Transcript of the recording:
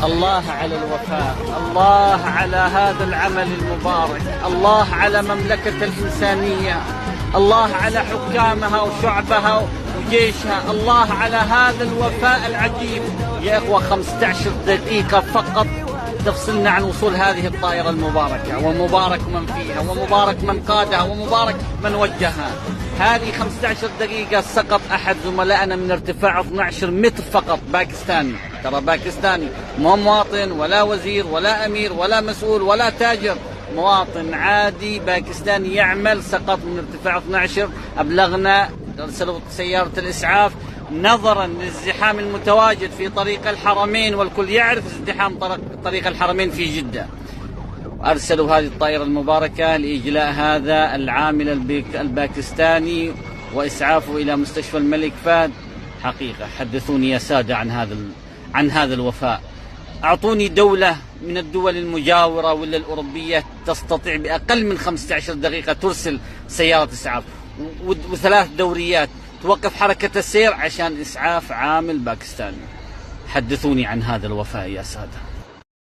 الله على الوفاء، الله على هذا العمل المبارك، الله على مملكة الإنسانية، الله على حكامها وشعبها وجيشها، الله على هذا الوفاء العجيب. يا إخوة 15 دقيقة فقط تفصلنا عن وصول هذه الطائرة المباركة، ومبارك من فيها، ومبارك من قادها، ومبارك من وجهها. هذه 15 دقيقة سقط أحد زملائنا من ارتفاع 12 متر فقط، باكستاني، ترى باكستاني، مو مواطن ولا وزير ولا أمير ولا مسؤول ولا تاجر، مواطن عادي باكستاني يعمل، سقط من ارتفاع 12. أبلغنا، أرسلوا سيارة الإسعاف نظرا للازدحام المتواجد في طريق الحرمين، والكل يعرف ازدحام طريق الحرمين في جدة. أرسلوا هذه الطائرة المباركة لإجلاء هذا العامل الباكستاني وإسعافه إلى مستشفى الملك فهد. حقيقة حدثوني يا سادة عن هذا الوفاء. أعطوني دولة من الدول المجاورة ولا الأوروبية تستطيع بأقل من 15 دقيقة ترسل سيارة إسعاف وثلاث دوريات توقف حركة السير عشان إسعاف عامل باكستاني. حدثوني عن هذا الوفاء يا سادة.